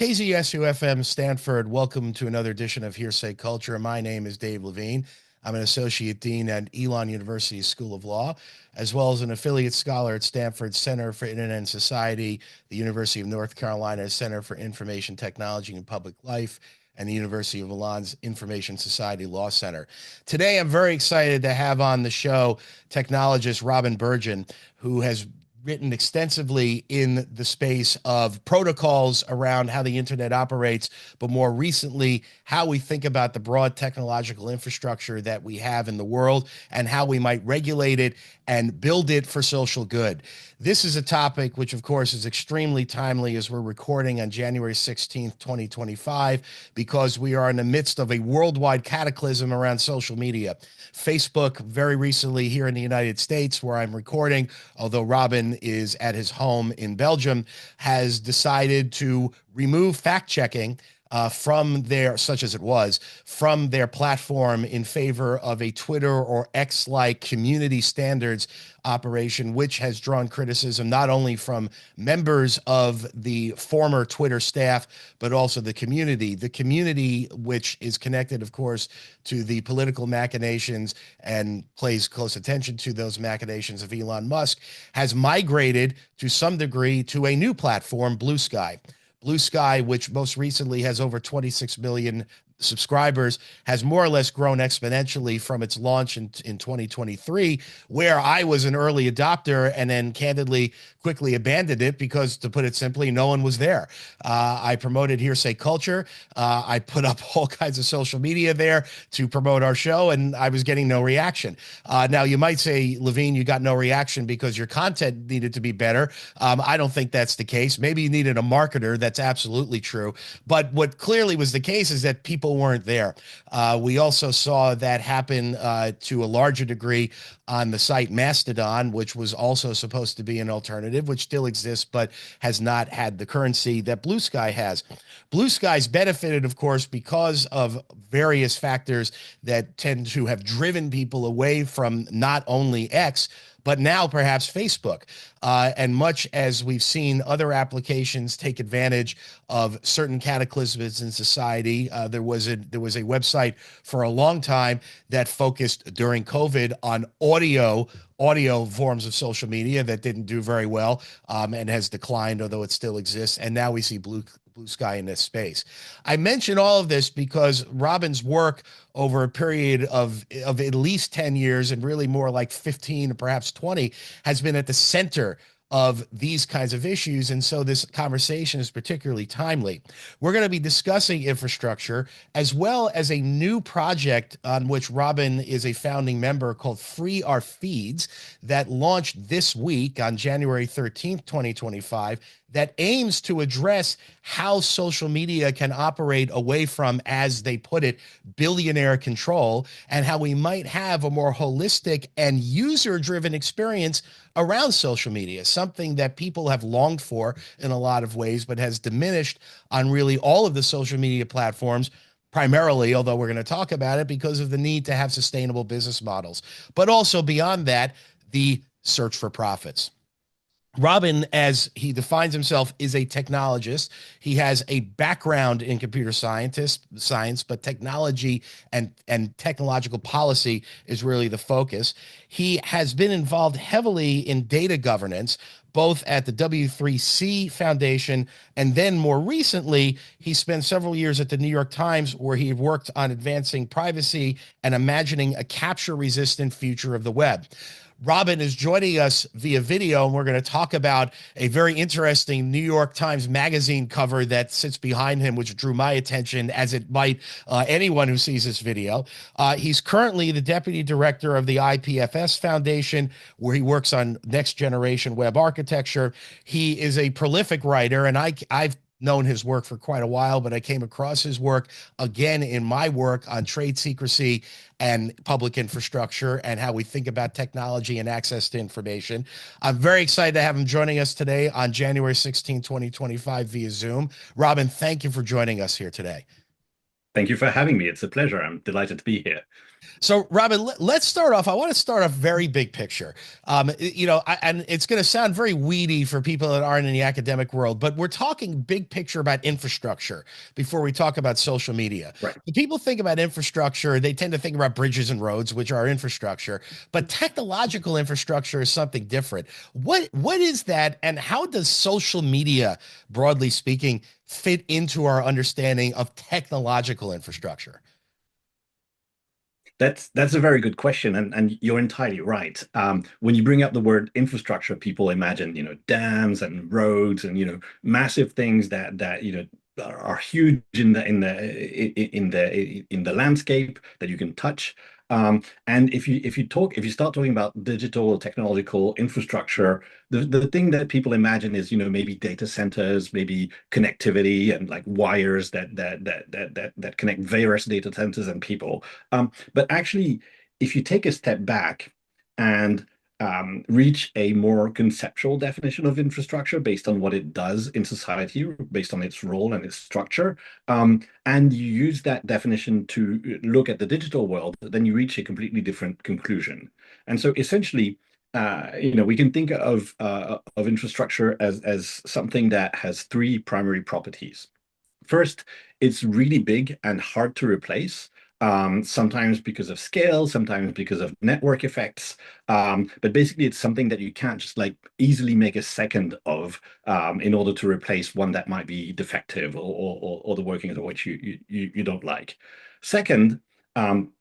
KZSU-FM Stanford, welcome to another edition of Hearsay Culture. My name is Dave Levine. I'm an associate dean at Elon University School of Law, as well as an affiliate scholar at Stanford Center for Internet and Society, the University of North Carolina Center for Information Technology and Public Life, and the University of Milan's Information Society Law Center. Today, I'm very excited to have on the show technologist Robin Berjon, who has written extensively in the space of protocols around how the internet operates, but more recently, how we think about the broad technological infrastructure that we have in the world and how we might regulate it and build it for social good. This is a topic which, of course, is extremely timely as we're recording on January 16th, 2025, because we are in the midst of a worldwide cataclysm around social media. Facebook, very recently here in the United States, where I'm recording, although Robin is at his home in Belgium, has decided to remove fact-checking from their, such as it was, from their platform in favor of a Twitter or X-like community standards operation, which has drawn criticism not only from members of the former Twitter staff, but also the community. The community, which is connected, of course, to the political machinations and pays close attention to those machinations of Elon Musk, has migrated to some degree to a new platform, Blue Sky. Blue Sky, which most recently has over 26 million subscribers, has more or less grown exponentially from its launch in 2023, where I was an early adopter and then candidly quickly abandoned it because, to put it simply, no one was there. I promoted Hearsay Culture. I put up all kinds of social media there to promote our show, and I was getting no reaction. Now, you might say, Levine, you got no reaction because your content needed to be better. I don't think that's the case. Maybe you needed a marketer. That's absolutely true. But what clearly was the case is that people weren't there. We also saw that happen to a larger degree on the site Mastodon, which was also supposed to be an alternative, which still exists, but has not had the currency that Blue Sky has. Blue Sky's benefited, of course, because of various factors that tend to have driven people away from not only X, but now perhaps Facebook. And much as we've seen other applications take advantage of certain cataclysms in society, there was a website for a long time that focused during COVID on audio forms of social media that didn't do very well and has declined, although it still exists. And now we see Blue Sky in this space. I mention all of this because Robin's work over a period of at least 10 years and really more like 15 or perhaps 20 has been at the center of these kinds of issues. And so this conversation is particularly timely. We're going to be discussing infrastructure as well as a new project on which Robin is a founding member called Free Our Feeds that launched this week on January 13th, 2025, that aims to address how social media can operate away from, as they put it, billionaire control, and how we might have a more holistic and user-driven experience around social media, something that people have longed for in a lot of ways, but has diminished on really all of the social media platforms, primarily, although we're going to talk about it, because of the need to have sustainable business models. But also beyond that, the search for profits. Robin, as he defines himself, is a technologist. He has a background in computer science, but technology and technological policy is really the focus. He has been involved heavily in data governance, both at the W3C Foundation, and then more recently, he spent several years at the New York Times, where he worked on advancing privacy and imagining a capture-resistant future of the web. Robin is joining us via video, and we're going to talk about a very interesting New York Times Magazine cover that sits behind him, which drew my attention, as it might anyone who sees this video. He's currently the deputy director of the IPFS Foundation, where he works on next generation web architecture. He is a prolific writer, and I've known his work for quite a while, but I came across his work again in my work on trade secrecy and public infrastructure and how we think about technology and access to information. I'm very excited to have him joining us today on January 16, 2025 via Zoom. Robin, thank you for joining us here today. Thank you for having me. It's a pleasure. I'm delighted to be here. So, Robin, let's start off. I want to start off very big picture. And it's going to sound very weedy for people that aren't in the academic world, but we're talking big picture about infrastructure before we talk about social media. Right. When people think about infrastructure, they tend to think about bridges and roads, which are infrastructure, but technological infrastructure is something different. What is that, and how does social media, broadly speaking, fit into our understanding of technological infrastructure? That's a very good question, and you're entirely right. When you bring up the word infrastructure, people imagine, dams and roads and, massive things that are huge in the landscape that you can touch. And if you start talking about digital or technological infrastructure, the thing that people imagine is, maybe data centers, maybe connectivity and like wires that connect various data centers and people. But actually, if you take a step back and reach a more conceptual definition of infrastructure based on what it does in society, based on its role and its structure, and you use that definition to look at the digital world, then you reach a completely different conclusion. And so essentially, we can think of infrastructure as something that has three primary properties. First, it's really big and hard to replace. Sometimes because of scale, sometimes because of network effects. But basically, it's something that you can't just like easily make a second of in order to replace one that might be defective or the workings of which you don't like. Second, um,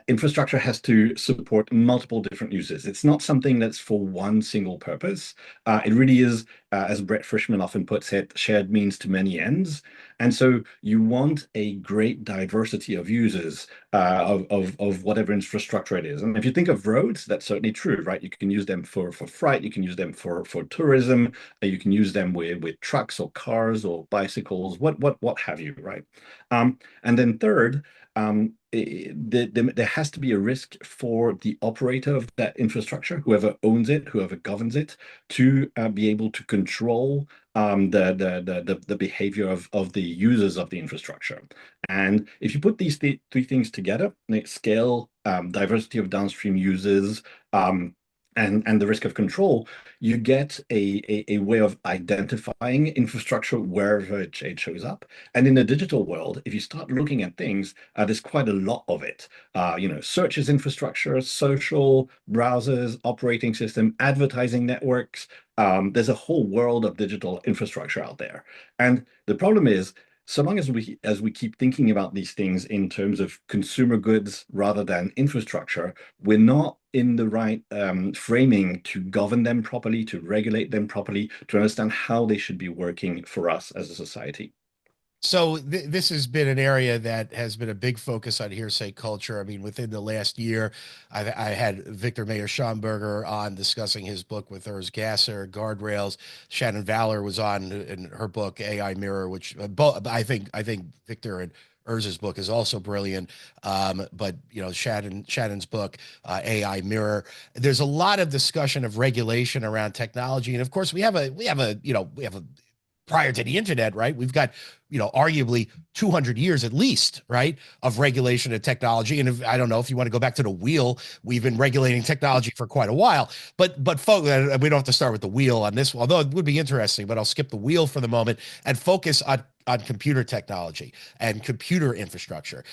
infrastructure has to support multiple different uses. It's not something that's for one single purpose. It really is, as Brett Frischman often puts it, shared means to many ends. And so you want a great diversity of users of whatever infrastructure it is. And if you think of roads, that's certainly true, right? You can use them for freight, you can use them for tourism, you can use them with trucks or cars or bicycles, what have you, right? And then third, there has to be a risk for the operator of that infrastructure, whoever owns it, whoever governs it, to be able to control the behavior of the users of the infrastructure. And if you put these three things together, like scale, diversity of downstream users, and the risk of control, you get a way of identifying infrastructure wherever it shows up. And in the digital world, if you start looking at things, there's quite a lot of it. Search is infrastructure, social, browsers, operating system, advertising networks. There's a whole world of digital infrastructure out there. And the problem is, so long as we keep thinking about these things in terms of consumer goods rather than infrastructure, we're not in the right framing to govern them properly, to regulate them properly, to understand how they should be working for us as a society. So this has been an area that has been a big focus on hearsay culture. I mean, within the last year, I had Victor Mayer Schomburger on discussing his book with Urs Gasser, Guardrails. Shannon Valor was on in her book AI Mirror, which I think Victor and Urs's book is also brilliant. But Shannon's book, AI Mirror. There's a lot of discussion of regulation around technology, and of course we have a prior to the internet, right? We've got, arguably 200 years at least, right, of regulation of technology. And I don't know if you want to go back to the wheel, we've been regulating technology for quite a while. But folks, we don't have to start with the wheel on this, although it would be interesting. But I'll skip the wheel for the moment and focus on computer technology and computer infrastructure.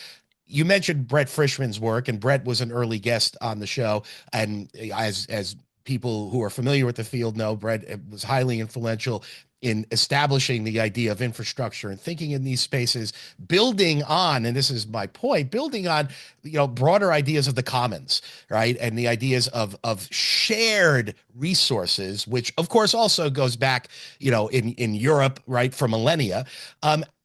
You mentioned Brett Frischman's work, and Brett was an early guest on the show. And as people who are familiar with the field know, Brett was highly influential in establishing the idea of infrastructure and thinking in these spaces, building on, and this is my point, building on, broader ideas of the commons, right? And the ideas of shared resources, which of course also goes back, in Europe, right, for millennia.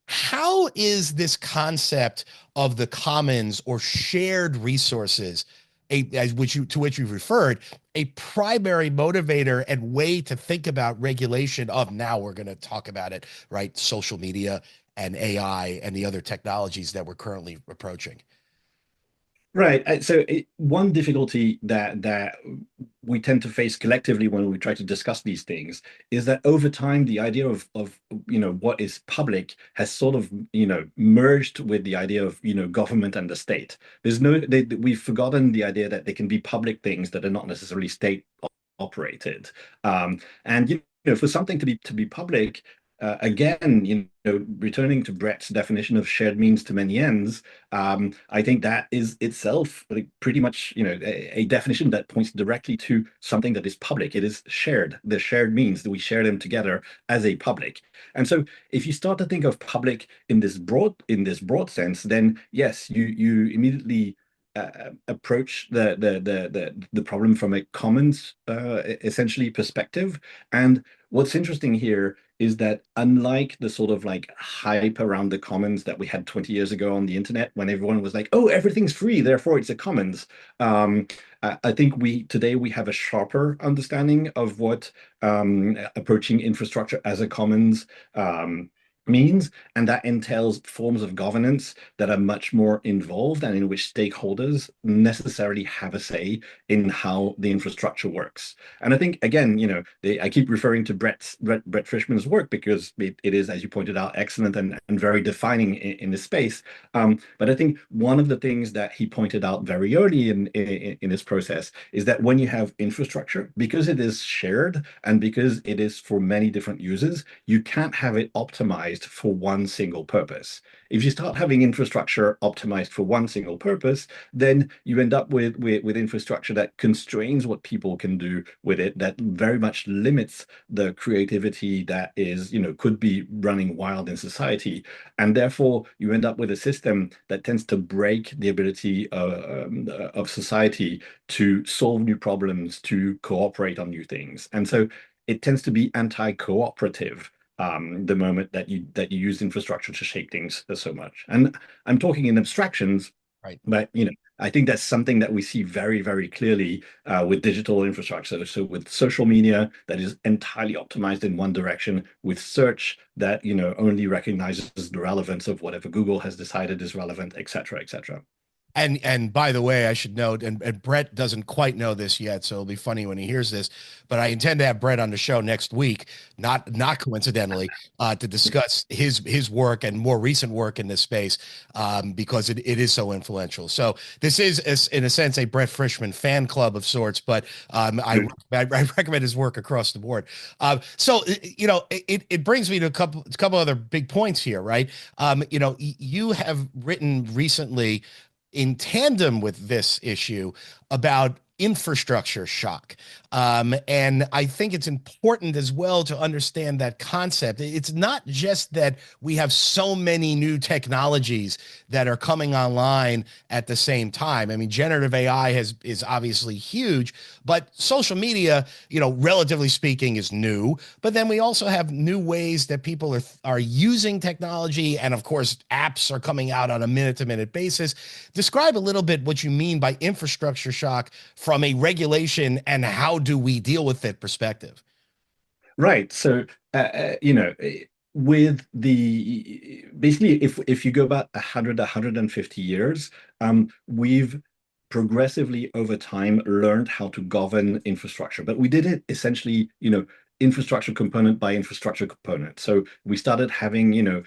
How is this concept of the commons or shared resources, to which you've referred, a primary motivator and way to think about regulation of, now we're going to talk about it, right? Social media and AI and the other technologies that we're currently approaching. Right. So one difficulty that we tend to face collectively when we try to discuss these things is that over time the idea of what is public has sort of merged with the idea of government and the state. We've forgotten the idea that they can be public things that are not necessarily state operated. And for something to be public, again, returning to Brett's definition of shared means to many ends, I think that is itself like pretty much, a definition that points directly to something that is public. It is shared. The shared means that we share them together as a public. And so, if you start to think of public in this broad sense, then yes, you immediately approach the problem from a commons essentially perspective. And what's interesting here is that unlike the sort of like hype around the commons that we had 20 years ago on the internet, when everyone was like, oh, everything's free, therefore it's a commons. I think today we have a sharper understanding of what approaching infrastructure as a commons means, and that entails forms of governance that are much more involved and in which stakeholders necessarily have a say in how the infrastructure works. And I think again, I keep referring to Brett Frischman's work because it is, as you pointed out, excellent and very defining in this space. But I think one of the things that he pointed out very early in this process is that when you have infrastructure, because it is shared and because it is for many different users, you can't have it optimized for one single purpose. If you start having infrastructure optimized for one single purpose, then you end up with infrastructure that constrains what people can do with it, that very much limits the creativity that could be running wild in society. And therefore, you end up with a system that tends to break the ability of society to solve new problems, to cooperate on new things. And so it tends to be anti-cooperative the moment that you use infrastructure to shape things so much. And I'm talking in abstractions, Right. but I think that's something that we see very, very clearly with digital infrastructure. So with social media that is entirely optimized in one direction, with search that only recognizes the relevance of whatever Google has decided is relevant, et cetera, et cetera. And by the way, I should note, and Brett doesn't quite know this yet, so it'll be funny when he hears this. But I intend to have Brett on the show next week, not coincidentally, to discuss his work and more recent work in this space, because it is so influential. So this is, in a sense, a Brett Frischman fan club of sorts, but I recommend his work across the board. So it brings me to a couple other big points here, right? You have written recently in tandem with this issue about infrastructure shock. And I think it's important as well to understand that concept. It's not just that we have so many new technologies that are coming online at the same time. I mean, generative AI is obviously huge, but social media, relatively speaking, is new. But then we also have new ways that people are using technology, and of course, apps are coming out on a minute-to-minute basis. Describe a little bit what you mean by infrastructure shock from a regulation and how do we deal with it perspective. Right. So, with the basically, if you go about 100, 150 years, we've progressively over time learned how to govern infrastructure, but we did it essentially, infrastructure component by infrastructure component. So we started having,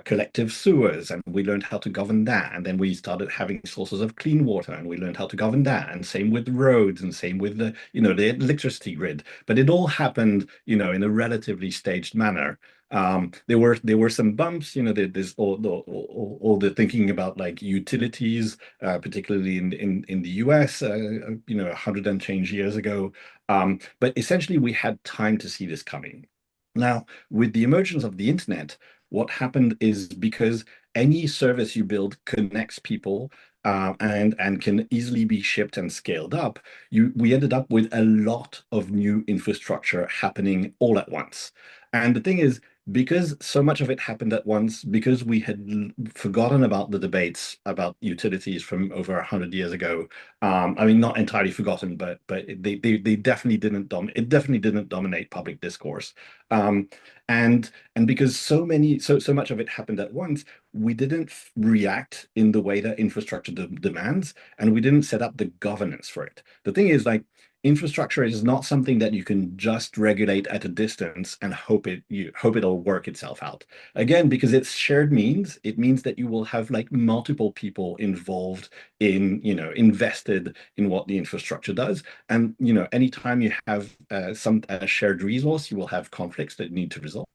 collective sewers, and we learned how to govern that. And then we started having sources of clean water, and we learned how to govern that. And same with roads, and same with the electricity grid. But it all happened, in a relatively staged manner. There were some bumps, there's all the thinking about like utilities, particularly in the US, 100 and change years ago. But essentially, we had time to see this coming. Now, with the emergence of the internet, what happened is because any service you build connects people and can easily be shipped and scaled up, we ended up with a lot of new infrastructure happening all at once. And the thing is, because so much of it happened at once, because we had forgotten about the debates about utilities from over 100 years ago. I mean, not entirely forgotten, but they definitely didn't it definitely didn't dominate public discourse. Um, and because so much of it happened at once, we didn't react in the way that infrastructure demands, and we didn't set up the governance for it. The thing is, like, infrastructure is not something that you can just regulate at a distance and hope it'll work itself out. Again, because it's shared means, it means that you will have like multiple people involved in, invested in what the infrastructure does. And, anytime you have some shared resource, you will have conflicts that need to resolve.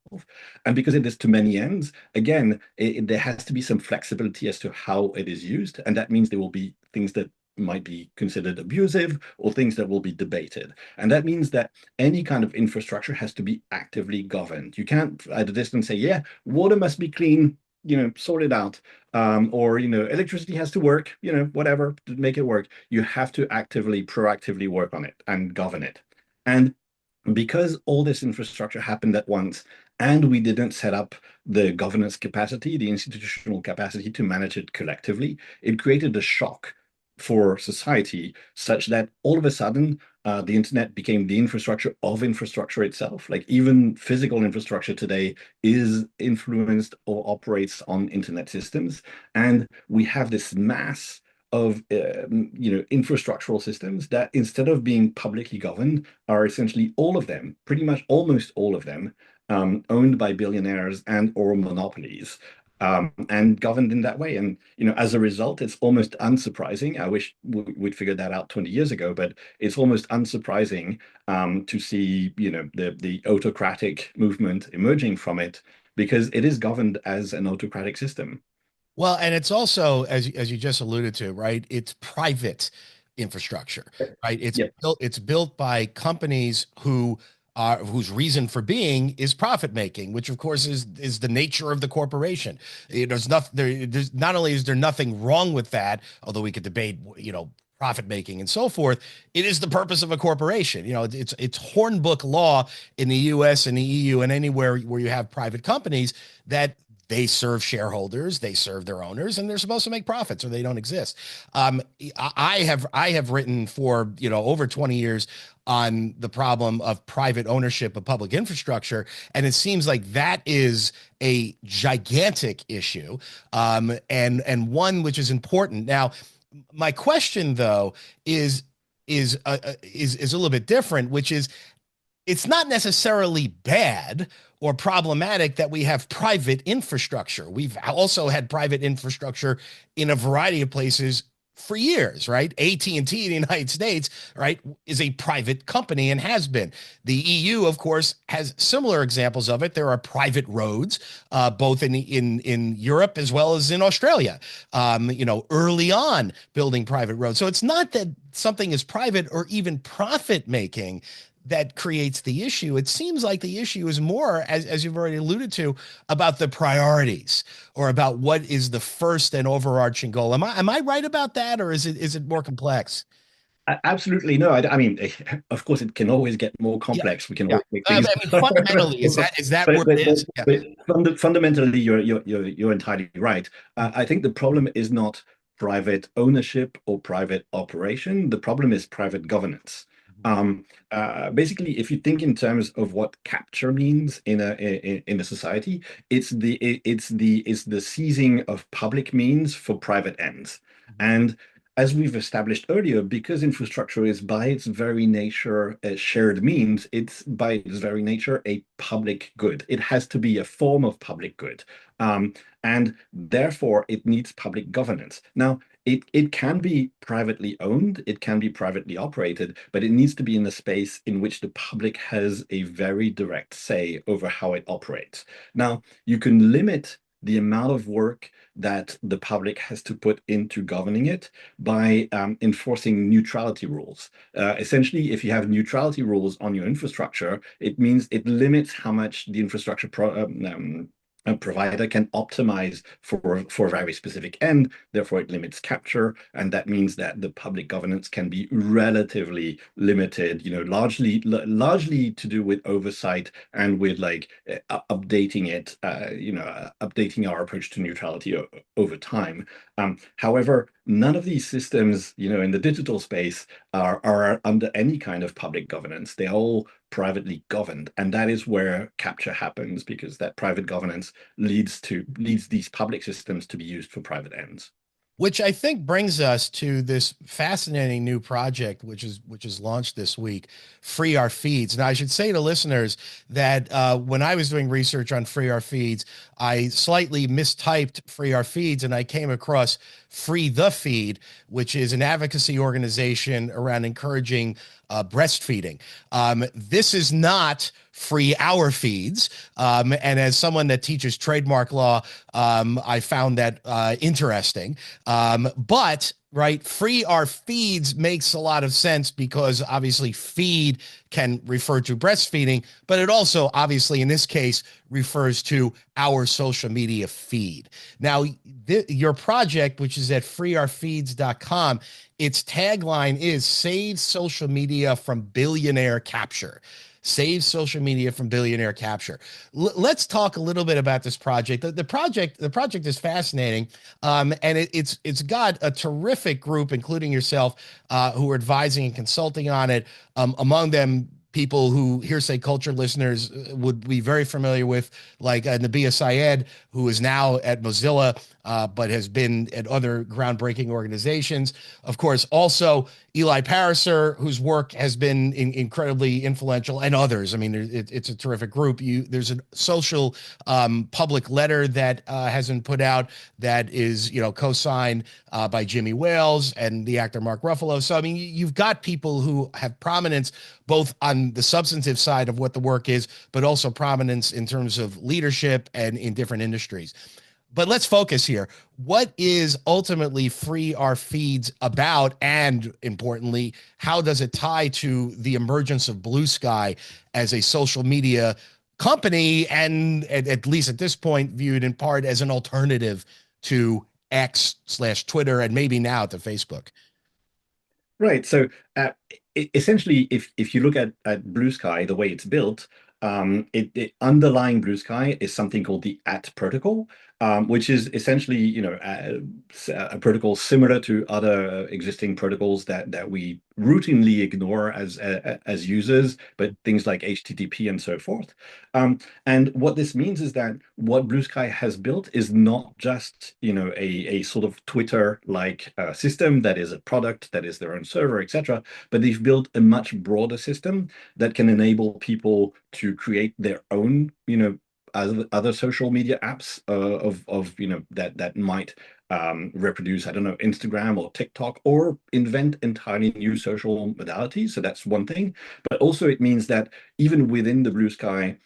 And because it is to many ends, again, there has to be some flexibility as to how it is used. And that means there will be things that might be considered abusive or things that will be debated. And that means that any kind of infrastructure has to be actively governed. You can't at a distance say, yeah, water must be clean, sort it out. Or, electricity has to work, whatever, to make it work. You have to actively, proactively work on it and govern it. And because all this infrastructure happened at once, and we didn't set up the governance capacity, the institutional capacity to manage it collectively, it created a shock for society such that all of a sudden the internet became the infrastructure of infrastructure itself. Like even physical infrastructure today is influenced or operates on internet systems. And we have this mass of infrastructural systems that instead of being publicly governed are essentially all of them, pretty much almost all of them, owned by billionaires and or monopolies, and governed in that way. And as a result, it's almost unsurprising. I wish we'd figured that out 20 years ago, but it's almost unsurprising to see the autocratic movement emerging from it because it is governed as an autocratic system. Well, and it's also, as you just alluded to, right? It's private infrastructure, right? Yeah. It's built by companies whose reason for being is profit making, which of course is the nature of the corporation. There's not only is there nothing wrong with that, although we could debate, profit making and so forth. It is the purpose of a corporation. It's Hornbook law in the U.S. and the EU and anywhere where you have private companies that they serve shareholders, they serve their owners, and they're supposed to make profits or they don't exist. I have written for over 20 years on the problem of private ownership of public infrastructure, and it seems like that is a gigantic issue, and one which is important. Now, my question though is a little bit different, which is it's not necessarily bad or problematic that we have private infrastructure. We've also had private infrastructure in a variety of places for years, right? AT&T in the United States, right, is a private company and has been. The EU, of course, has similar examples of it. There are private roads, both in Europe as well as in Australia. Early on, building private roads. So it's not that something is private or even profit making that creates the issue. It seems like the issue is more, as you've already alluded to, about the priorities or about what is the first and overarching goal. Am I right about that, or is it more complex? Absolutely no. I mean, of course, it can always get more Yeah, complex. We can yeah. always make I things, mean, fundamentally, is that but what it is? Yeah. fundamentally, you're entirely right. I think the problem is not private ownership or private operation. The problem is private governance. Basically, if you think in terms of what capture means in a society, it's the seizing of public means for private ends. And as we've established earlier, because infrastructure is by its very nature a shared means, it's by its very nature a public good. It has to be a form of public good. And therefore, it needs public governance. Now, it can be privately owned, it can be privately operated, but it needs to be in a space in which the public has a very direct say over how it operates. Now, you can limit the amount of work that the public has to put into governing it by enforcing neutrality rules. Essentially, if you have neutrality rules on your infrastructure, it means it limits how much the infrastructure a provider can optimize for a very specific end. Therefore, it limits capture, and that means that the public governance can be relatively limited. Largely to do with oversight and with updating it. Updating our approach to neutrality over time. However, none of these systems, in the digital space, are under any kind of public governance. They are all privately governed, and that is where capture happens, because that private governance leads these public systems to be used for private ends. Which I think brings us to this fascinating new project, which is launched this week, Free Our Feeds. Now, I should say to listeners that when I was doing research on Free Our Feeds, I slightly mistyped Free Our Feeds, and I came across Free the Feed, which is an advocacy organization around encouraging breastfeeding. This is not Free Our Feeds. And as someone that teaches trademark law, I found that interesting. But right, Free Our Feeds makes a lot of sense because obviously feed can refer to breastfeeding, but it also obviously in this case refers to our social media feed. Now, your project, which is at freeourfeeds.com, its tagline is Save Social Media from Billionaire Capture. Save social media from billionaire capture. Let's talk a little bit about this project. The project is fascinating, and it's got a terrific group, including yourself, who are advising and consulting on it. Among them, people who Hearsay Culture listeners would be very familiar with, like Nabia Syed, who is now at Mozilla, but has been at other groundbreaking organizations. Of course, also Eli Pariser, whose work has been incredibly influential, and others. I mean, it's a terrific group. There's a social public letter that has been put out that is, co-signed by Jimmy Wales and the actor Mark Ruffalo. So, I mean, you've got people who have prominence both on the substantive side of what the work is, but also prominence in terms of leadership and in different industries. But let's focus here. What is ultimately Free Our Feeds about? And importantly, how does it tie to the emergence of Blue Sky as a social media company, and at least at this point, viewed in part as an alternative to X/Twitter and maybe now to Facebook? Right. So essentially, if you look at Blue Sky, the way it's built, underlying Blue Sky is something called the AT protocol, which is essentially, a protocol similar to other existing protocols that we routinely ignore as users, but things like HTTP and so forth. And what this means is that what Blue Sky has built is not just, a sort of Twitter-like system that is a product, that is their own server, etc., but they've built a much broader system that can enable people to create their own, other social media apps that might reproduce, I don't know, Instagram or TikTok, or invent entirely new social modalities. So that's one thing. But also it means that even within the Blue Sky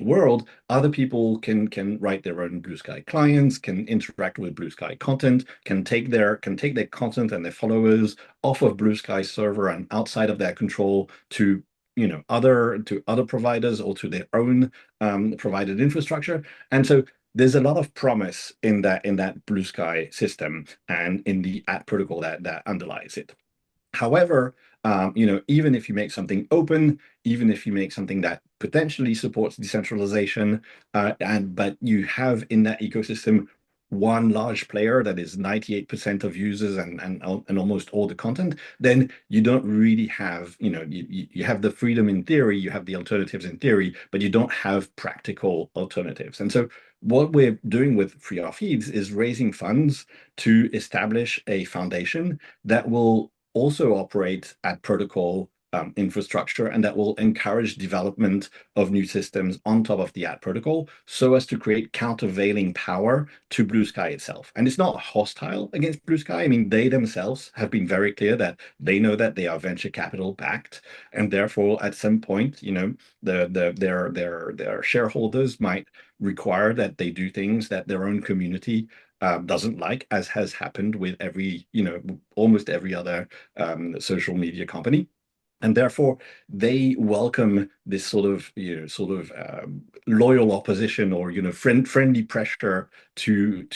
world, other people can write their own Blue Sky clients, can interact with Blue Sky content, can take their content and their followers off of Blue Sky server and outside of their control to other providers or to their own provided infrastructure. And so there's a lot of promise in that Blue Sky system and in the AT protocol that underlies it. However, even if you make something open, even if you make something that potentially supports decentralization, but you have in that ecosystem one large player that is 98% of users and almost all the content, then you don't really have, you have the freedom in theory, you have the alternatives in theory, but you don't have practical alternatives. And so what we're doing with Free Our Feeds is raising funds to establish a foundation that will also operate at protocol infrastructure, and that will encourage development of new systems on top of the AT protocol so as to create countervailing power to Blue Sky itself. And it's not hostile against Blue Sky. I mean, they themselves have been very clear that they know that they are venture capital backed, and therefore at some point, their shareholders might require that they do things that their own community doesn't like, as has happened with almost every other social media company. And therefore they welcome this sort of loyal opposition, or friendly pressure to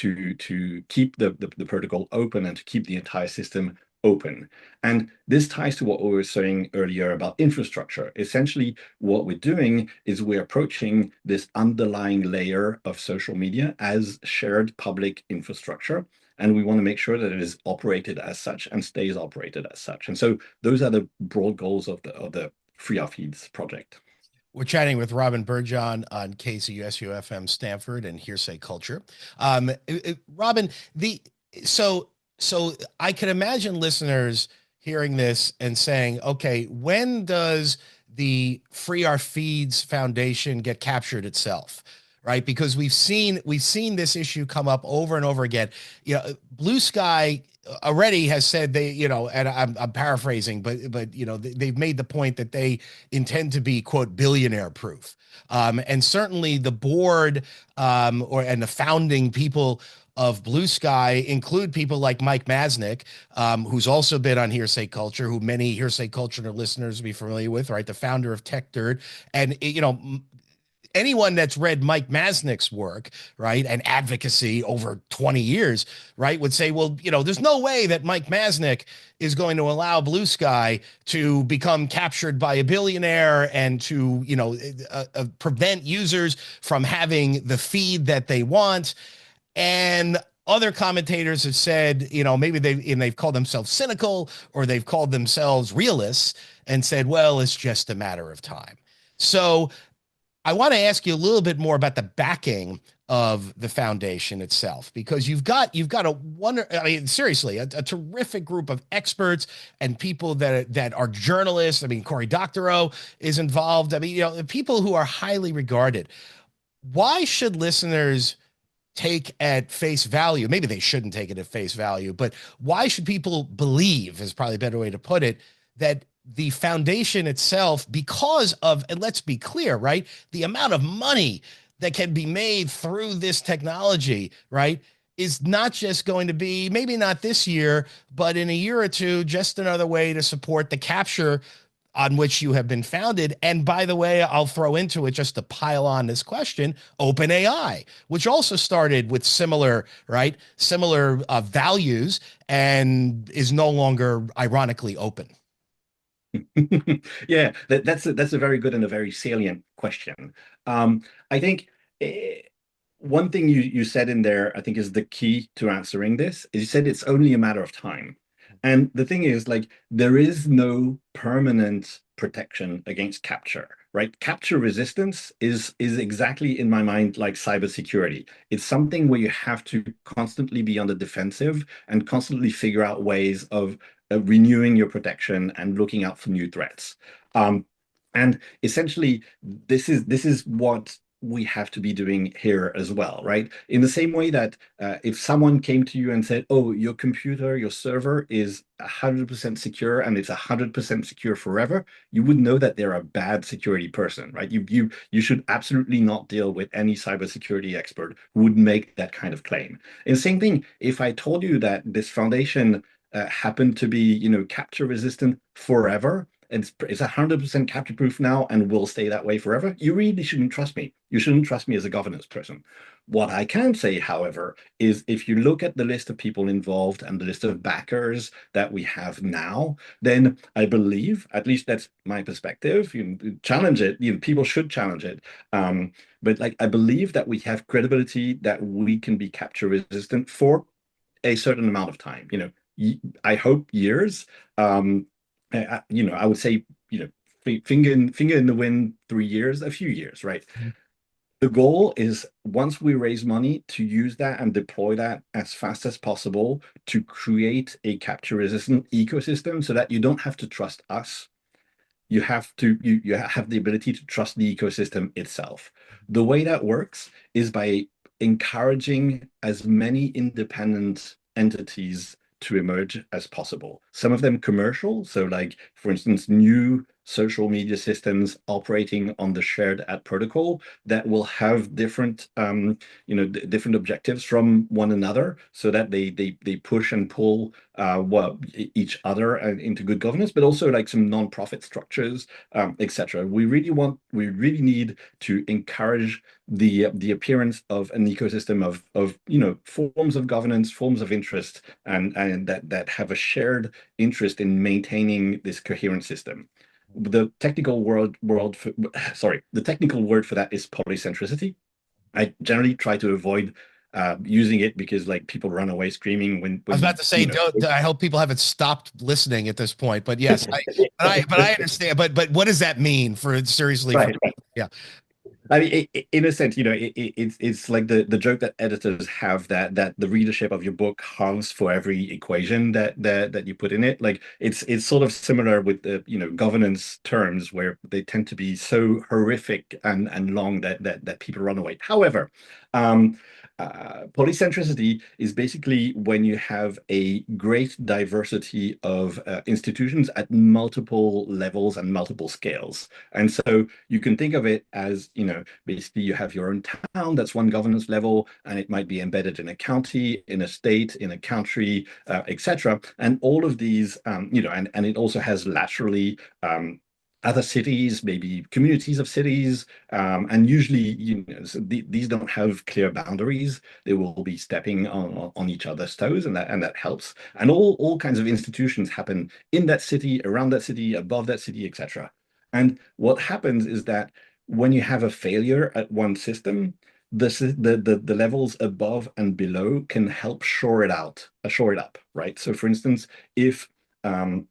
keep the protocol open and to keep the entire system open. And this ties to what we were saying earlier about infrastructure. Essentially, what we're doing is we're approaching this underlying layer of social media as shared public infrastructure, and we want to make sure that it is operated as such and stays operated as such. And so those are the broad goals of the Free Our Feeds project. We're chatting with Robin Berjon on KZSU-FM Stanford and Hearsay Culture. Robin, so so I can imagine listeners hearing this and saying, "Okay, when does the Free Our Feeds Foundation get captured itself?" Right? Because we've seen this issue come up over and over again. Blue Sky already has said they, and I'm paraphrasing, but they've made the point that they intend to be, quote, billionaire proof. And certainly the board, and the founding people of Blue Sky include people like Mike Masnick, who's also been on Hearsay Culture, who many Hearsay Culture listeners will be familiar with, right? The founder of Tech Dirt. And, anyone that's read Mike Masnick's work, right, and advocacy over 20 years, right, would say, well, there's no way that Mike Masnick is going to allow Blue Sky to become captured by a billionaire and to, prevent users from having the feed that they want. And other commentators have said, maybe they've called themselves cynical, or they've called themselves realists and said, well, it's just a matter of time. So I want to ask you a little bit more about the backing of the foundation itself, because you've got seriously, a terrific group of experts and people that are journalists. I mean, Cory Doctorow is involved. I mean, people who are highly regarded. Why should listeners take at face value? Maybe they shouldn't take it at face value, but why should people believe, is probably a better way to put it, that the foundation itself, because of, and let's be clear, right, the amount of money that can be made through this technology, right, is not just going to be, maybe not this year, but in a year or two, just another way to support the capture on which you have been founded. And by the way, I'll throw into it, just to pile on this question, OpenAI, which also started with similar values and is no longer, ironically, open. Yeah, that's a very good and a very salient question. I think one thing you said in there, I think, is the key to answering this. Is you said it's only a matter of time. And the thing is, like, there is no permanent protection against capture, right? Capture resistance is exactly, in my mind, like cybersecurity. It's something where you have to constantly be on the defensive and constantly figure out ways of renewing your protection and looking out for new threats. And essentially, this is what we have to be doing here as well, right? In the same way that if someone came to you and said, "Oh, your computer, your server is 100% secure and it's 100% secure forever," you would know that they're a bad security person, right? You should absolutely not deal with any cybersecurity expert who would make that kind of claim. And same thing, if I told you that this foundation happened to be, capture resistant forever, it's 100% capture proof now and will stay that way forever, you really shouldn't trust me. You shouldn't trust me as a governance person. What I can say, however, is if you look at the list of people involved and the list of backers that we have now, then I believe, at least that's my perspective, challenge it, people should challenge it. But like, I believe that we have credibility that we can be capture resistant for a certain amount of time. I hope years. I would say, finger in the wind, 3 years, a few years, right? The goal is, once we raise money, to use that and deploy that as fast as possible to create a capture resistant ecosystem so that you don't have to trust us. You have the ability to trust the ecosystem itself. The way that works is by encouraging as many independent entities to emerge as possible. Some of them commercial, so like, for instance, new social media systems operating on the shared ad protocol that will have different different objectives from one another, so that they push and pull each other into good governance, but also like some non-profit structures, etc. We really need to encourage the appearance of an ecosystem of forms of governance, forms of interest, and that have a shared interest in maintaining this coherent system. The technical the technical word for that is polycentricity. I generally try to avoid using it because like people run away screaming I was about when to say, I hope people haven't stopped listening at this point, but yes, but I understand. But what does that mean for seriously? For right. yeah, I mean, in a sense, it's like the joke that editors have that the readership of your book halves for every equation that you put in it. Like it's sort of similar with the governance terms where they tend to be so horrific and long that people run away. However, um, polycentricity is basically when you have a great diversity of institutions at multiple levels and multiple scales. And so you can think of it as, basically you have your own town, that's one governance level, and it might be embedded in a county, in a state, in a country, etc. And all of these, and it also has laterally other cities, maybe communities of cities, and usually these don't have clear boundaries. They will be stepping on each other's toes, and that helps. And all kinds of institutions happen in that city, around that city, above that city, etc. And what happens is that when you have a failure at one system, the levels above and below can help shore it up, right? So, for instance, um,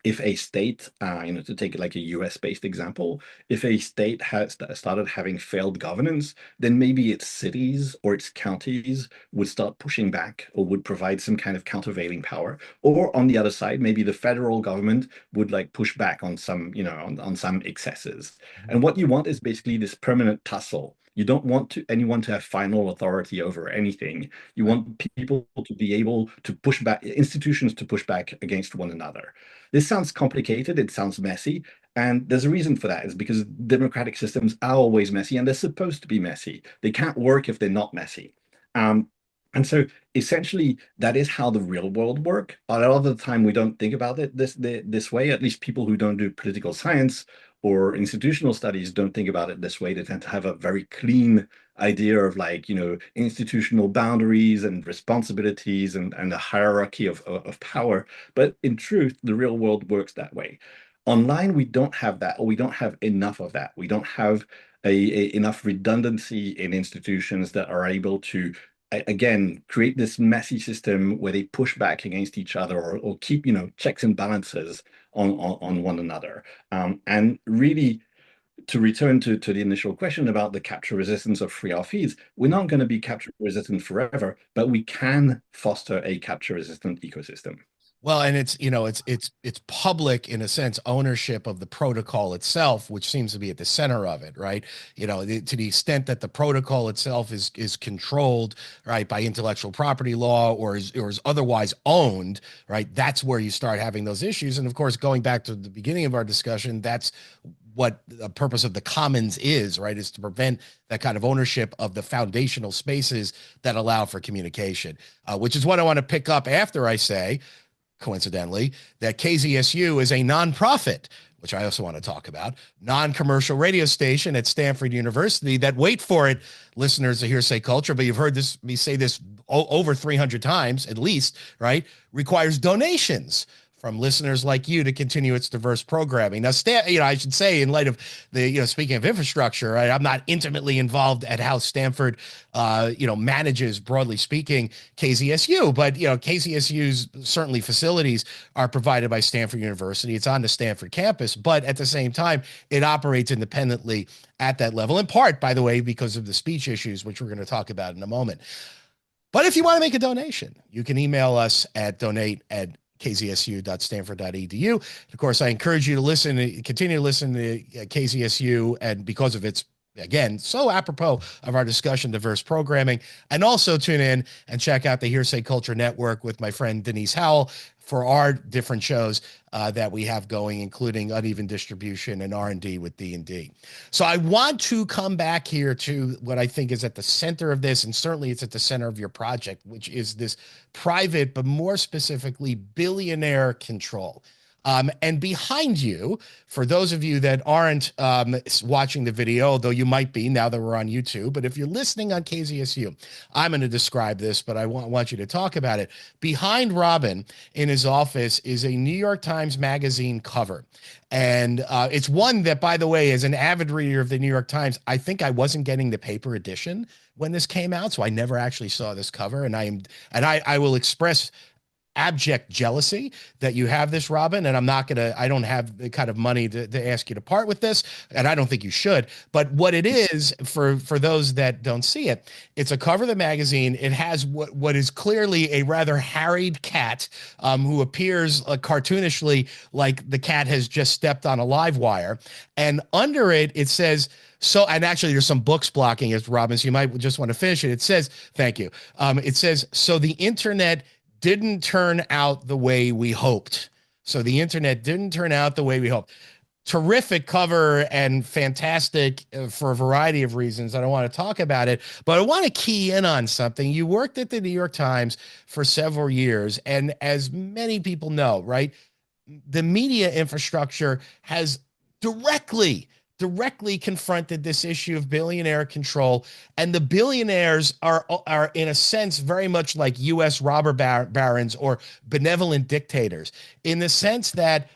if a state, to take like a US-based example, if a state has started having failed governance, then maybe its cities or its counties would start pushing back or would provide some kind of countervailing power. Or on the other side, maybe the federal government would like push back on some, on some excesses. And what you want is basically this permanent tussle. You don't want anyone to have final authority over anything. You right. want people to be able to push back, institutions to push back against one another. This sounds complicated, it sounds messy, and there's a reason for that. Is because democratic systems are always messy, and they're supposed to be messy. They can't work if they're not messy. Um, and so essentially, that is how the real world work. A lot of the time, we don't think about it this way. At least people who don't do political science or institutional studies don't think about it this way. They tend to have a very clean idea of like, institutional boundaries and responsibilities and a hierarchy of power. But in truth, the real world works that way. Online, we don't have that, or we don't have enough of that. We don't have enough redundancy in institutions that are able to, again, create this messy system where they push back against each other or keep, checks and balances on one another. And really, to return to the initial question about the capture resistance of free R feeds, we're not going to be capture resistant forever, but we can foster a capture resistant ecosystem. Well, and it's public in a sense ownership of the protocol itself, which seems to be at the center of it, right? To the extent that the protocol itself is controlled, right, by intellectual property law or is otherwise owned, right? That's where you start having those issues. And of course, going back to the beginning of our discussion, that's what the purpose of the commons is, right? Is to prevent that kind of ownership of the foundational spaces that allow for communication, which is what I want to pick up after I say, coincidentally, that KZSU is a nonprofit, which I also want to talk about, non-commercial radio station at Stanford University that, wait for it, listeners of Hearsay Culture, but you've heard me say this over 300 times at least, right? Requires donations from listeners like you to continue its diverse programming. Now, I should say, in light of the, speaking of infrastructure, right, I'm not intimately involved at how Stanford, manages, broadly speaking, KZSU, but, KZSU's certainly facilities are provided by Stanford University. It's on the Stanford campus, but at the same time, it operates independently at that level, in part, by the way, because of the speech issues, which we're going to talk about in a moment. But if you want to make a donation, you can email us at donate@kzsu.stanford.edu. Of course, I encourage you to continue to listen to KZSU, and because of its Again, so apropos of our discussion, diverse programming. And also tune in and check out the Hearsay Culture Network with my friend Denise Howell for our different shows that we have going, including Uneven Distribution and R&D with D&D. So I want to come back here to what I think is at the center of this, and certainly it's at the center of your project, which is this private, but more specifically, billionaire control. And behind you, for those of you that aren't watching the video, although you might be now that we're on YouTube, but if you're listening on KZSU, I'm going to describe this, but I want you to talk about it. Behind Robin in his office is a New York Times Magazine cover. And it's one that, by the way, as an avid reader of the New York Times, I think I wasn't getting the paper edition when this came out, so I never actually saw this cover. And I will express abject jealousy that you have this, Robin, and I don't have the kind of money to ask you to part with this, and I don't think you should. But what it is, for those that don't see it, it's a cover of the magazine. It has what is clearly a rather harried cat who appears cartoonishly like the cat has just stepped on a live wire, and under it, it says, so, and actually there's some books blocking it, Robin, so you might just want to finish it. It says, thank you. It says, so the internet didn't turn out the way we hoped. So the internet didn't turn out the way we hoped. Terrific cover and fantastic for a variety of reasons. I don't want to talk about it, but I want to key in on something. You worked at the New York Times for several years, and as many people know, right, the media infrastructure has directly confronted this issue of billionaire control, and the billionaires are in a sense very much like U.S. robber barons or benevolent dictators, in the sense that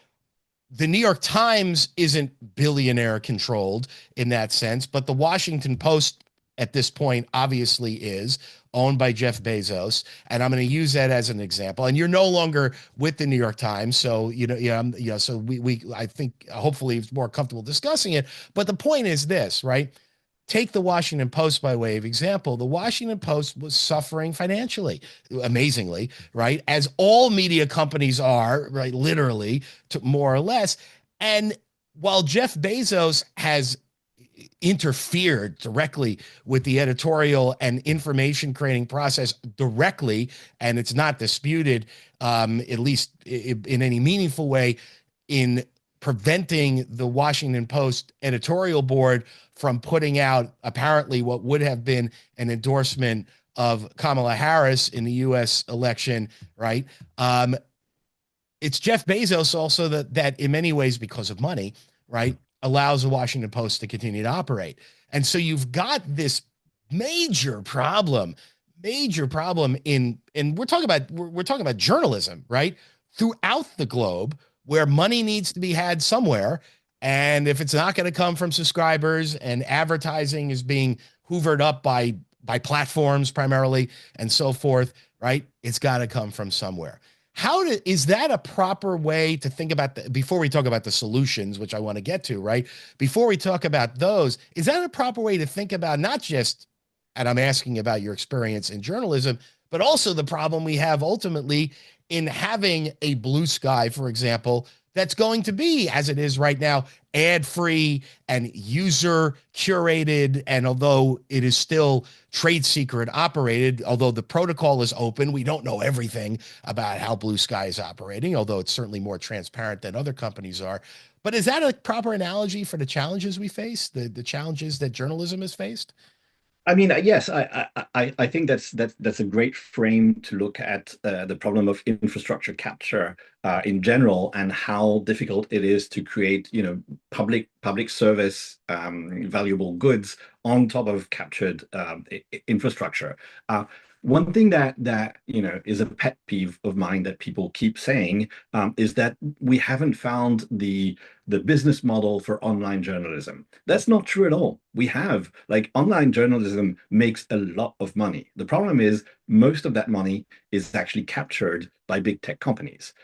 the New York Times isn't billionaire controlled in that sense, but the Washington Post at this point obviously is owned by Jeff Bezos, and I'm going to use that as an example. And you're no longer with the New York Times, so so we I think hopefully it's more comfortable discussing it. But the point is this, right? Take the Washington Post by way of example. The Washington Post was suffering financially, amazingly, right? As all media companies are, right? Literally, to more or less. And while Jeff Bezos has interfered directly with the editorial and information creating process directly, and it's not disputed, at least in any meaningful way, in preventing the Washington Post editorial board from putting out apparently what would have been an endorsement of Kamala Harris in the U.S. election, right? It's Jeff Bezos also that in many ways, because of money, right, allows the Washington Post to continue to operate. And so you've got this major problem in, and we're talking about journalism, right? Throughout the globe, where money needs to be had somewhere. And if it's not going to come from subscribers, and advertising is being hoovered up by platforms primarily and so forth, right? It's got to come from somewhere. Is that a proper way to think about before we talk about the solutions, which I want to get to, right? Before we talk about those, is that a proper way to think about not just, and I'm asking about your experience in journalism, but also the problem we have ultimately in having a blue sky, for example, that's going to be, as it is right now, ad-free and user-curated, and although it is still trade secret operated, although the protocol is open, we don't know everything about how Blue Sky is operating, although it's certainly more transparent than other companies are. But is that a proper analogy for the challenges we face, the challenges that journalism has faced? I mean, yes, I think that's a great frame to look at the problem of infrastructure capture in general, and how difficult it is to create, public service valuable goods on top of captured infrastructure. One thing that is a pet peeve of mine that people keep saying is that we haven't found the business model for online journalism. That's not true at all. We have, like, online journalism makes a lot of money. The problem is most of that money is actually captured by big tech companies.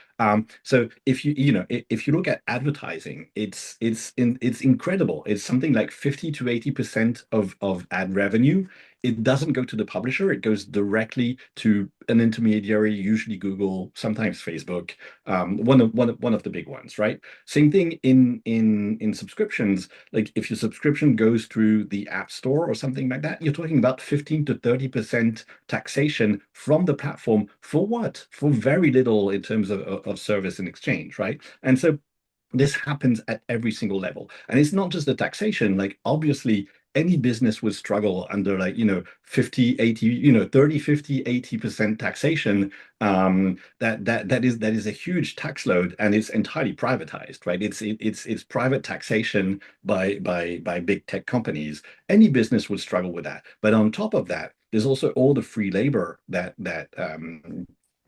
So if you look at advertising, it's incredible. It's something like 50 to 80% of ad revenue it doesn't go to the publisher. It goes directly to an intermediary, usually Google, sometimes Facebook, one of the big ones, right? Same thing in subscriptions. Like if your subscription goes through the App Store or something like that, you're talking about 15 to 30% taxation from the platform for what? For very little in terms of service and exchange, right? And so this happens at every single level. And it's not just the taxation, like obviously any business would struggle under like, 50, 80, 30, 50, 80% taxation. That is a huge tax load, and it's entirely privatized, right? It's private taxation by big tech companies. Any business would struggle with that. But on top of that, there's also all the free labor that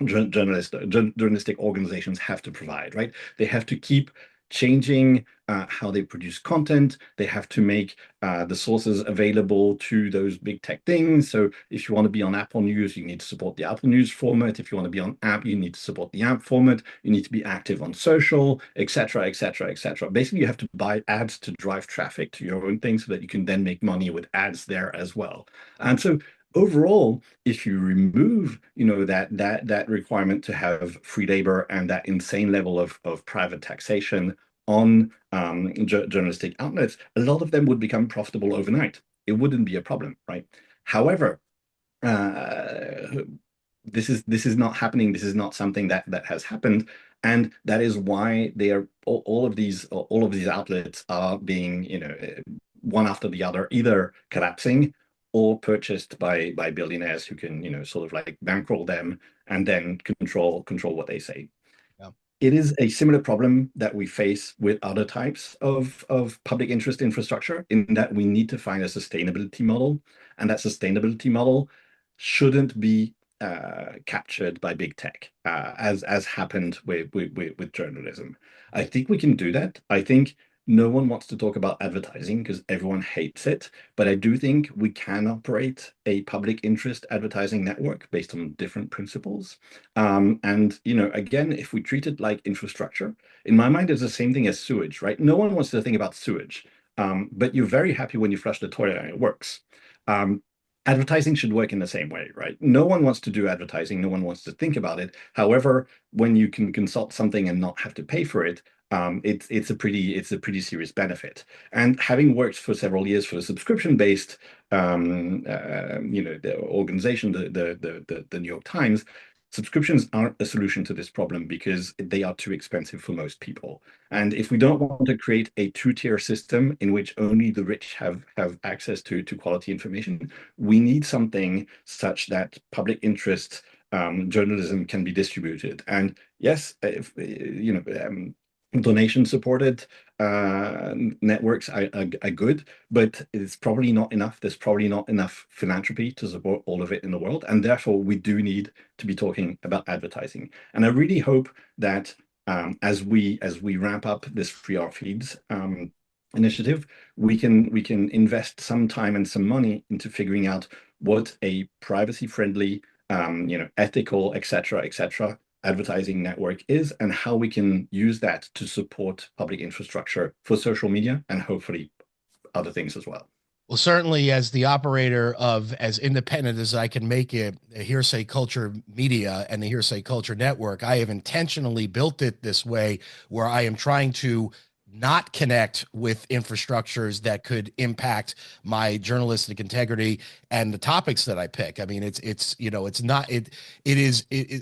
journalistic organizations have to provide, right? They have to keep changing how they produce content. They have to make the sources available to those big tech things. So if you want to be on Apple News, you need to support the Apple News format. If you want to be on app, you need to support the app format. You need to be active on social, etc., etc., etc. Basically, you have to buy ads to drive traffic to your own thing so that you can then make money with ads there as well. And so overall, if you remove, that requirement to have free labor and that insane level of private taxation on journalistic outlets, a lot of them would become profitable overnight. It wouldn't be a problem, right? However, this is not happening. This is not something that has happened, and that is why they are all of these outlets are being, one after the other, either collapsing or purchased by billionaires who can, sort of like bankroll them and then control what they say. Yeah. It is a similar problem that we face with other types of public interest infrastructure, in that we need to find a sustainability model, and that sustainability model shouldn't be captured by big tech, as happened with journalism. I think we can do that. I think no one wants to talk about advertising because everyone hates it, but I do think we can operate a public interest advertising network based on different principles. And again, if we treat it like infrastructure, in my mind, it's the same thing as sewage, right? No one wants to think about sewage, but you're very happy when you flush the toilet and it works. Advertising should work in the same way, right? No one wants to do advertising. No one wants to think about it. However, when you can consult something and not have to pay for it, it's a pretty serious benefit. And having worked for several years for a subscription-based, the organization, the New York Times, subscriptions aren't a solution to this problem because they are too expensive for most people. And if we don't want to create a two-tier system in which only the rich have access to quality information, we need something such that public interest journalism can be distributed. And yes, if, donation supported networks are good, but it's probably not enough. There's probably not enough philanthropy to support all of it in the world, and therefore we do need to be talking about advertising. And I really hope that as we ramp up this free art feeds initiative, we can invest some time and some money into figuring out what a privacy friendly, ethical, etc., advertising network is, and how we can use that to support public infrastructure for social media and hopefully other things as well. Well, certainly, as the operator of as independent as I can make it, a Hearsay Culture Media and the Hearsay Culture Network, I have intentionally built it this way, where I am trying to not connect with infrastructures that could impact my journalistic integrity and the topics that I pick. I mean,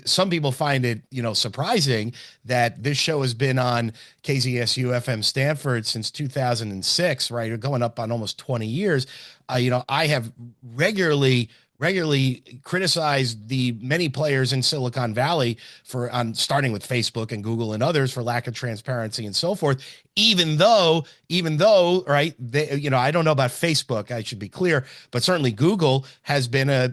some people find it, surprising that this show has been on KZSU-FM Stanford since 2006, right? Going up on almost 20 years. I have regularly criticized the many players in Silicon Valley for starting with Facebook and Google and others for lack of transparency and so forth. Even though, right, I don't know about Facebook, I should be clear, but certainly Google has been a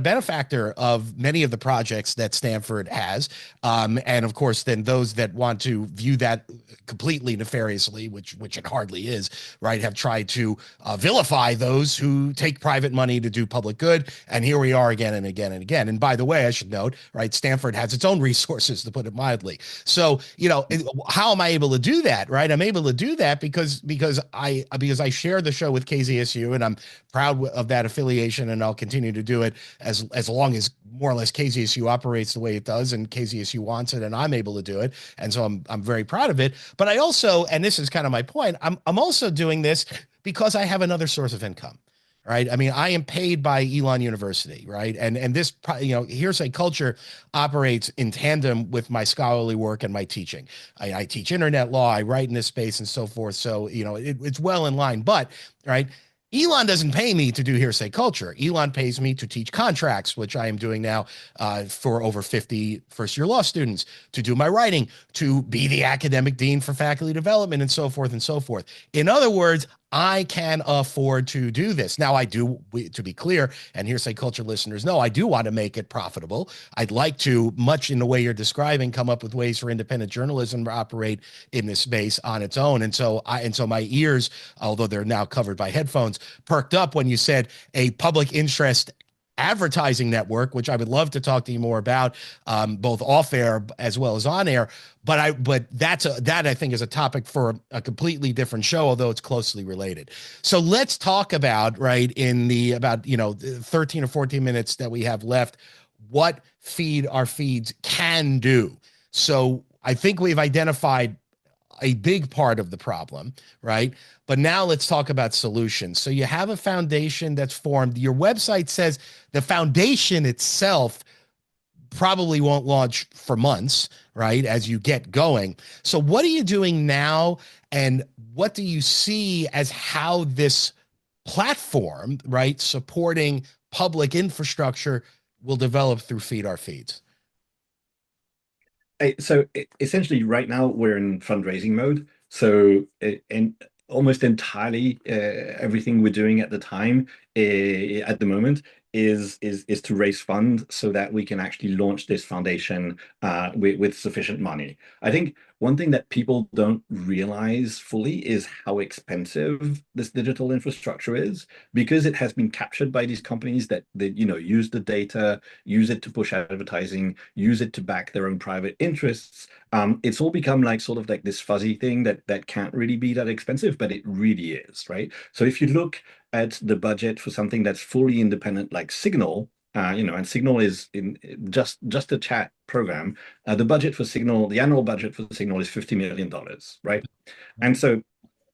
benefactor of many of the projects that Stanford has. And of course, then those that want to view that completely nefariously, which it hardly is, right, have tried to vilify those who take private money to do public good And here we are again and again and again. And by the way, I should note, right, Stanford has its own resources, to put it mildly. So, how am I able to do that, right? I'm able to do that because I share the show with KZSU, and I'm proud of that affiliation, and I'll continue to do it as long as more or less KZSU operates the way it does, and KZSU wants it, and I'm able to do it. And so I'm very proud of it. But I also, and this is kind of my point, I'm also doing this because I have another source of income. Right. I mean, I am paid by Elon University, right? And this, Hearsay Culture operates in tandem with my scholarly work and my teaching. I teach internet law, I write in this space and so forth. So, it's well in line. But, right, Elon doesn't pay me to do Hearsay Culture. Elon pays me to teach contracts, which I am doing now for over 50 first-year law students, to do my writing, to be the academic dean for faculty development, and so forth and so forth. In other words, I can afford to do this. Now, I do, to be clear, and Hearsay Culture listeners know, I do want to make it profitable. I'd like to, much in the way you're describing, come up with ways for independent journalism to operate in this space on its own. And so my ears, although they're now covered by headphones, perked up when you said a public interest advertising network, which I would love to talk to you more about, both off air as well as on air. But that I think is a topic for a completely different show, although it's closely related. So let's talk about, right, in the about 13 or 14 minutes that we have left, what feed our feeds can do. So I think we've identified a big part of the problem, right? But now let's talk about solutions. So you have a foundation that's formed. Your website says the foundation itself probably won't launch for months, right, as you get going. So what are you doing now, and what do you see as how this platform, right, supporting public infrastructure will develop through Feed Our Feeds? So essentially, right now we're in fundraising mode. So and almost entirely everything we're doing at the moment is to raise funds so that we can actually launch this foundation with sufficient money. I think one thing that people don't realize fully is how expensive this digital infrastructure is, because it has been captured by these companies that use the data, use it to push advertising, use it to back their own private interests. It's all become like sort of like this fuzzy thing that can't really be that expensive, but it really is, right? So if you look at the budget for something that's fully independent, like Signal, and Signal is in just a chat program. The budget for Signal, the annual budget for Signal is $50 million, right? And so,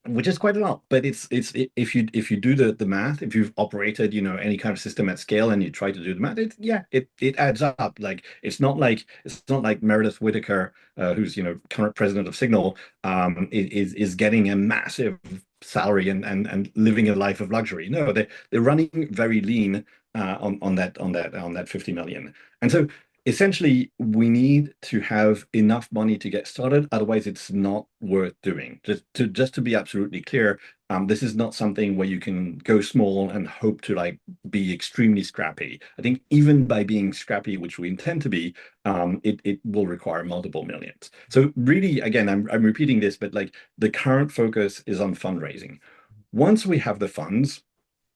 which is quite a lot, but if you do the math, if you've operated any kind of system at scale and you try to do the math, it adds up. Like it's not like Meredith Whittaker, who's current president of Signal, is getting a massive salary and living a life of luxury. No, they're running very lean on that 50 million. And so essentially, we need to have enough money to get started. Otherwise, it's not worth doing. Just to be absolutely clear, this is not something where you can go small and hope to like be extremely scrappy. I think even by being scrappy, which we intend to be, it will require multiple millions. So really, again, I'm repeating this, but like the current focus is on fundraising. Once we have the funds,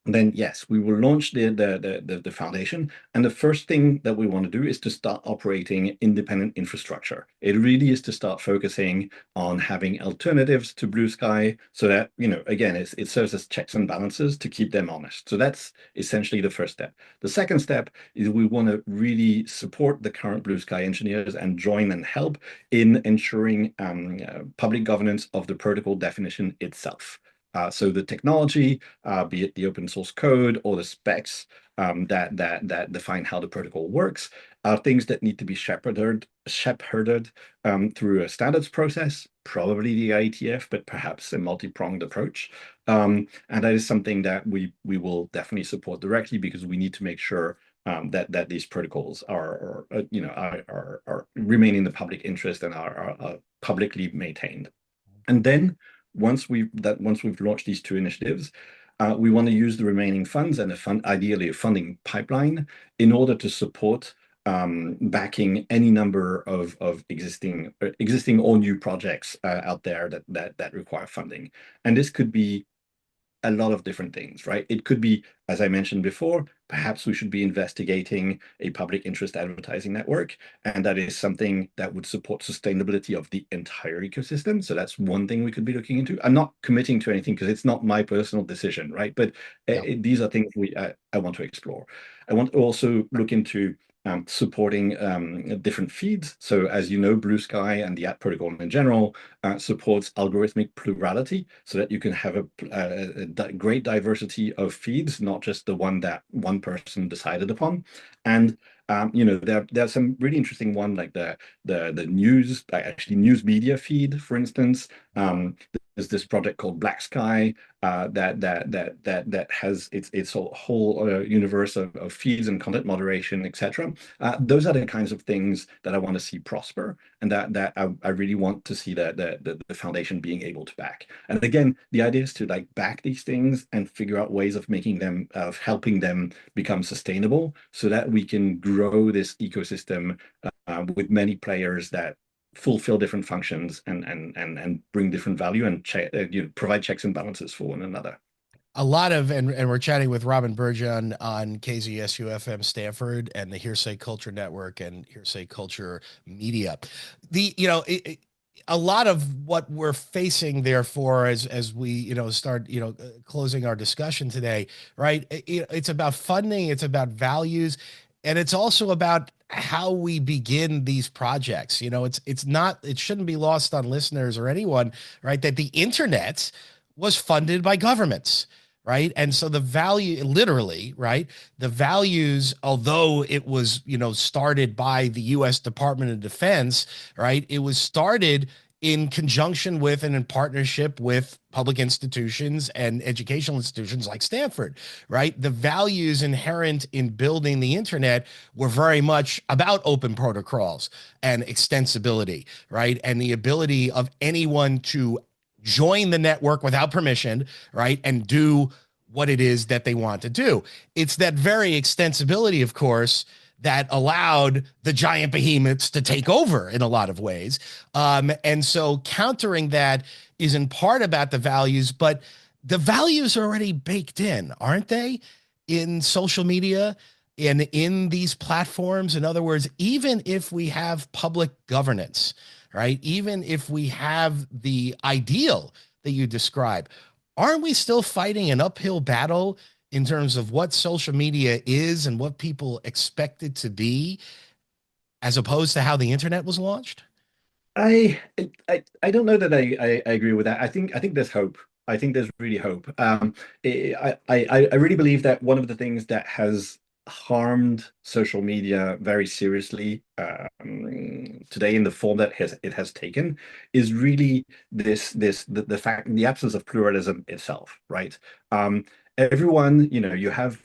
then yes, we will launch the foundation. And the first thing that we want to do is to start operating independent infrastructure. It really is to start focusing on having alternatives to Blue Sky so that, again, it serves as checks and balances to keep them honest. So that's essentially the first step. The second step is we want to really support the current Blue Sky engineers and join and help in ensuring public governance of the protocol definition itself. So the technology, be it the open source code or the specs that define how the protocol works, are things that need to be shepherded through a standards process, probably the IETF, but perhaps a multi-pronged approach. And that is something that we will definitely support directly, because we need to make sure that these protocols are remain in the public interest and are publicly maintained. And then once we've launched these two initiatives, we want to use the remaining funds and ideally a funding pipeline in order to support backing any number of existing or new projects out there that require funding. And this could be a lot of different things, right? It could be, as I mentioned before, perhaps we should be investigating a public interest advertising network. And that is something that would support sustainability of the entire ecosystem. So that's one thing we could be looking into. I'm not committing to anything because it's not my personal decision, right? But Yeah. these are things I want to explore. I want to also look into supporting different feeds. So as you know, Blue Sky and the ad protocol in general supports algorithmic plurality so that you can have a great diversity of feeds, not just the one that one person decided upon. And there's some really interesting one like the news, actually news media feed, for instance. There's this project called Black Sky that has its whole universe of feeds and content moderation, etc. Those are the kinds of things that I want to see prosper, and that I really want to see the foundation being able to back. And again, the idea is to like back these things and figure out ways of helping them become sustainable, so that we can grow this ecosystem with many players that fulfill different functions and bring different value and provide checks and balances for one another. A lot of, and we're chatting with Robin Berjon on KZSU-FM Stanford and the Hearsay Culture Network and Hearsay Culture Media. A lot of what we're facing, therefore, as we start closing our discussion today, right? It's about funding, it's about values, and it's also about how we begin these projects. It shouldn't be lost on listeners or anyone, right, that the internet was funded by governments, right? And so the value, literally, right, the values, although it was started by the U.S. Department of Defense, right, it was started in conjunction with and in partnership with public institutions and educational institutions like Stanford, right? The values inherent in building the internet were very much about open protocols and extensibility, right? And the ability of anyone to join the network without permission, right? And do what it is that they want to do. It's that very extensibility, of course, that allowed the giant behemoths to take over in a lot of ways. And so countering that is in part about the values, but the values are already baked in, aren't they? In social media and in these platforms. In other words, even if we have public governance, right? Even if we have the ideal that you describe, aren't we still fighting an uphill battle in terms of what social media is and what people expect it to be, as opposed to how the internet was launched? I don't know that I agree with that. I think there's hope. I think there's really hope. I really believe that one of the things that has harmed social media very seriously today in the form that it has taken is really the fact, the absence of pluralism itself, right? Everyone, you have,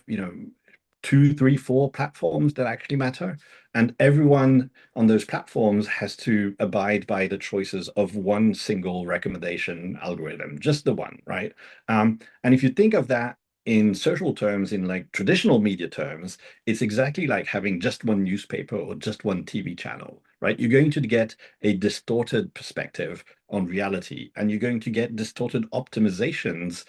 two, three, four platforms that actually matter, and everyone on those platforms has to abide by the choices of one single recommendation algorithm, just the one, right? And if you think of that in social terms, in like traditional media terms, it's exactly like having just one newspaper or just one TV channel, right? You're going to get a distorted perspective on reality, and you're going to get distorted optimizations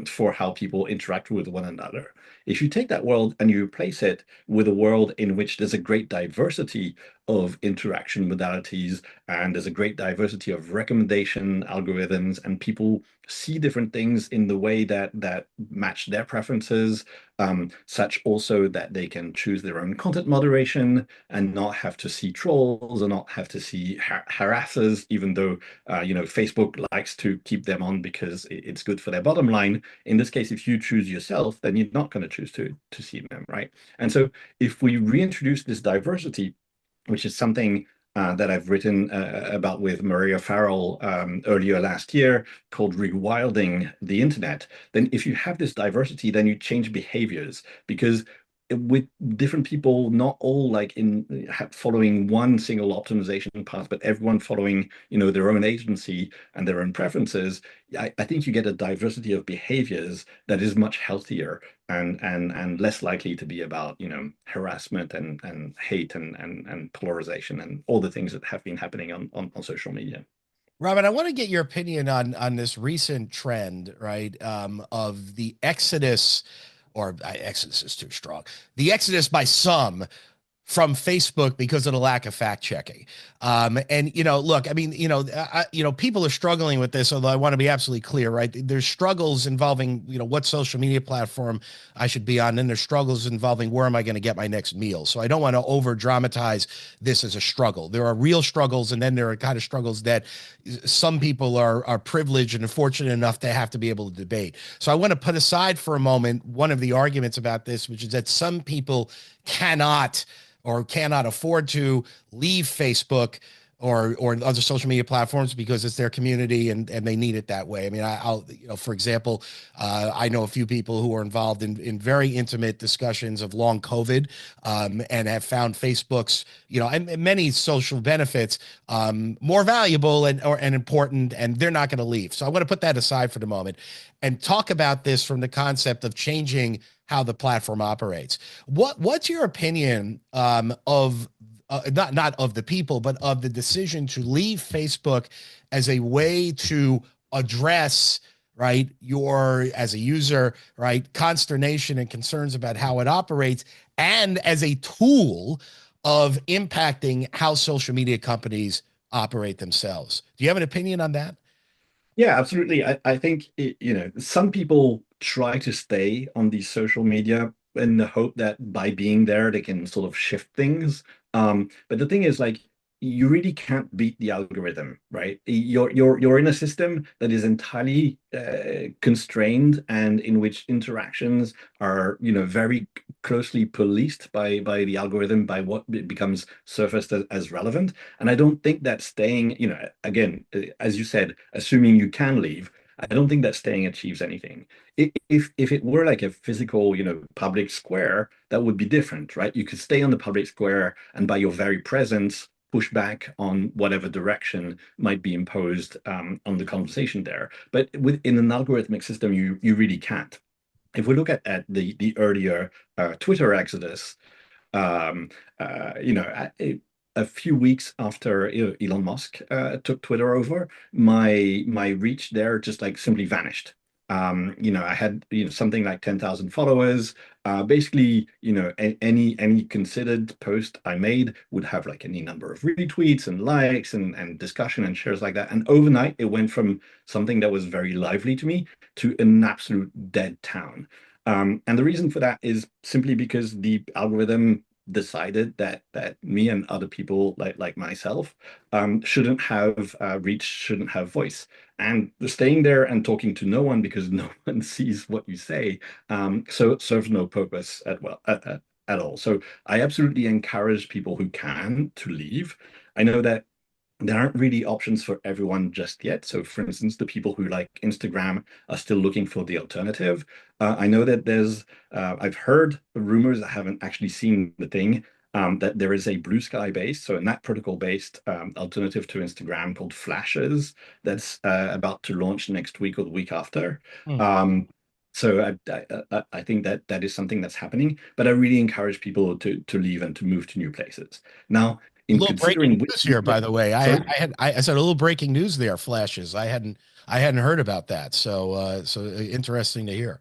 for how people interact with one another. If you take that world and you replace it with a world in which there's a great diversity of interaction modalities and there's a great diversity of recommendation algorithms, and people see different things in the way that match their preferences, such also that they can choose their own content moderation and not have to see trolls or not have to see harassers, even though Facebook likes to keep them on because it's good for their bottom line. In this case, if you choose yourself, then you're not going to choose to see them, right? And so if we reintroduce this diversity, which is something that I've written about with Maria Farrell earlier last year, called Rewilding the Internet, then if you have this diversity, then you change behaviors, because with different people, not all like in following one single optimization path, but everyone following, their own agency and their own preferences, I think you get a diversity of behaviors that is much healthier and less likely to be about, harassment and hate and polarization and all the things that have been happening on social media. Robin, I want to get your opinion on this recent trend, right, of the exodus or exodus is too strong. The exodus by some from Facebook because of the lack of fact checking. And look, I mean, people are struggling with this. Although I want to be absolutely clear, right? There's struggles involving, what social media platform I should be on, and there's struggles involving where am I going to get my next meal. So I don't want to over dramatize this as a struggle. There are real struggles, and then there are kind of struggles that some people are privileged and fortunate enough to have to be able to debate. So I want to put aside for a moment one of the arguments about this, which is that some people cannot afford to leave Facebook or other social media platforms because it's their community and they need it that way. I mean, I'll for example, I know a few people who are involved in very intimate discussions of long COVID, and have found Facebook's, and many social benefits more valuable and important, and they're not going to leave. So I want to put that aside for the moment and talk about this from the concept of changing how the platform operates. What's your opinion of not of the people, but of the decision to leave Facebook as a way to address, right, your, as a user, right, consternation and concerns about how it operates, and as a tool of impacting how social media companies operate themselves? Do you have an opinion on that? Yeah, absolutely. I think some people try to stay on these social media in the hope that by being there they can sort of shift things. But the thing is, like, you really can't beat the algorithm, right? You're in a system that is entirely constrained and in which interactions are, very closely policed by the algorithm, by what becomes surfaced as relevant. And I don't think that staying, again, as you said, assuming you can leave, I don't think that staying achieves anything. If it were like a physical, public square, that would be different, right? You could stay on the public square and by your very presence push back on whatever direction might be imposed on the conversation there. But within an algorithmic system, you really can't. If we look at the earlier Twitter exodus, um, a few weeks after Elon Musk took Twitter over, my reach there just like simply vanished. I had something like 10,000 followers. Basically, any considered post I made would have like any number of retweets and likes and discussion and shares like that. And overnight, it went from something that was very lively to me to an absolute dead town. And the reason for that is simply because the algorithm decided that me and other people like myself shouldn't have reach, shouldn't have voice. And staying there and talking to no one because no one sees what you say, so serves no purpose at all. So I absolutely encourage people who can to leave. I know that there aren't really options for everyone just yet. So, for instance, the people who like Instagram are still looking for the alternative. I know that I've heard rumors, I haven't actually seen the thing, that there is a Blue Sky based, so a NAT protocol based alternative to Instagram called Flashes that's about to launch next week or the week after. Hmm. So I think that is something that's happening, but I really encourage people to leave and to move to new places. Now, A in little breaking considering which news here, by the way. sorry. I said a little breaking news there. Flashes. I hadn't heard about that. So interesting to hear.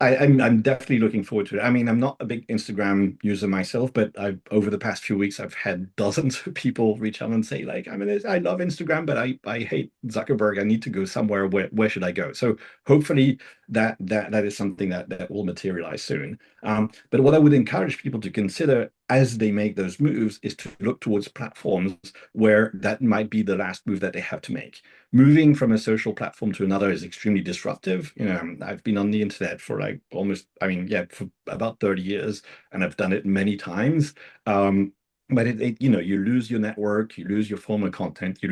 I'm definitely looking forward to it. I mean, I'm not a big Instagram user myself, but I've over the past few weeks I've had dozens of people reach out and say, like, I mean, I love Instagram, but I hate Zuckerberg. I need to go somewhere. Where should I go? So hopefully that is something that will materialize soon. But what I would encourage people to consider as they make those moves is to look towards platforms where that might be the last move that they have to make. Moving from a social platform to another is extremely disruptive. I've been on the internet for like almost, I mean, yeah, for about 30 years, and I've done it many times. But you lose your network, you lose your former content, you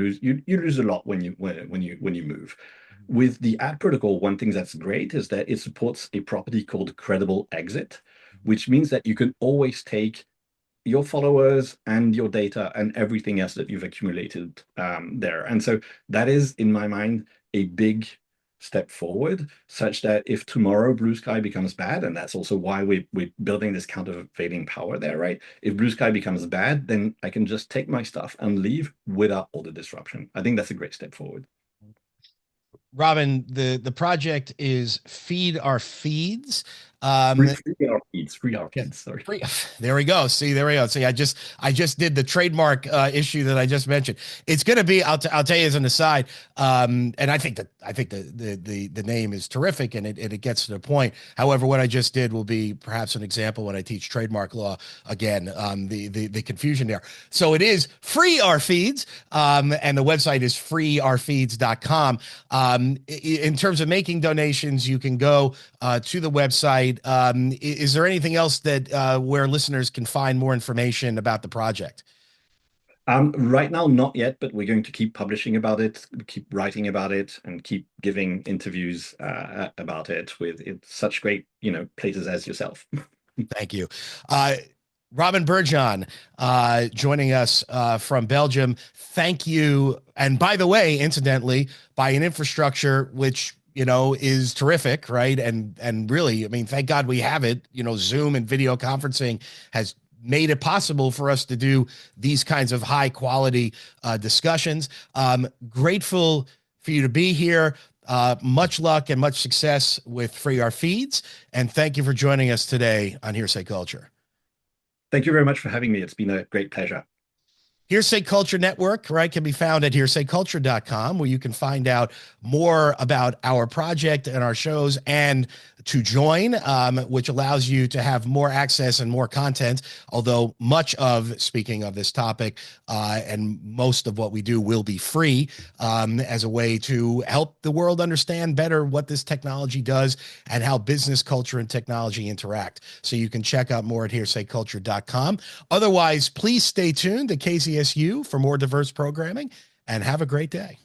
lose a lot when you move. With the ad protocol, one thing that's great is that it supports a property called credible exit, which means that you can always take your followers and your data and everything else that you've accumulated there. And so that is, in my mind, a big step forward, such that if tomorrow Blue Sky becomes bad, and that's also why we're building this countervailing power there, right? If Blue Sky becomes bad, then I can just take my stuff and leave without all the disruption. I think that's a great step forward. Robin, the project is Feed Our Feeds. Free our feeds, free our Yeah. feeds. Sorry. There we go. See, there we go. See, I just did the trademark issue that I just mentioned. It's going to be. I'll tell you as an aside. And I think the name is terrific, and it gets to the point. However, what I just did will be perhaps an example when I teach trademark law again. The confusion there. So it is free our feeds, and the website is freeourfeeds.com. In terms of making donations, you can go to the website. Is there anything else that where listeners can find more information about the project? Right now, not yet, but we're going to keep publishing about it, keep writing about it, and keep giving interviews about it with such great, places as yourself. Thank you. Robin Berjon, joining us from Belgium. Thank you. And by the way, incidentally, by an infrastructure which is terrific, right? And really, I mean, thank God we have it. Zoom and video conferencing has made it possible for us to do these kinds of high quality discussions. Grateful for you to be here. Much luck and much success with Free Our Feeds. And thank you for joining us today on Hearsay Culture. Thank you very much for having me. It's been a great pleasure. Hearsay Culture Network, right, can be found at hearsayculture.com, where you can find out more about our project and our shows, and to join, which allows you to have more access and more content. Although speaking of this topic, and most of what we do will be free, as a way to help the world understand better what this technology does and how business, culture, and technology interact. So you can check out more at hearsayculture.com. Otherwise, please stay tuned to KZSU for more diverse programming, and have a great day.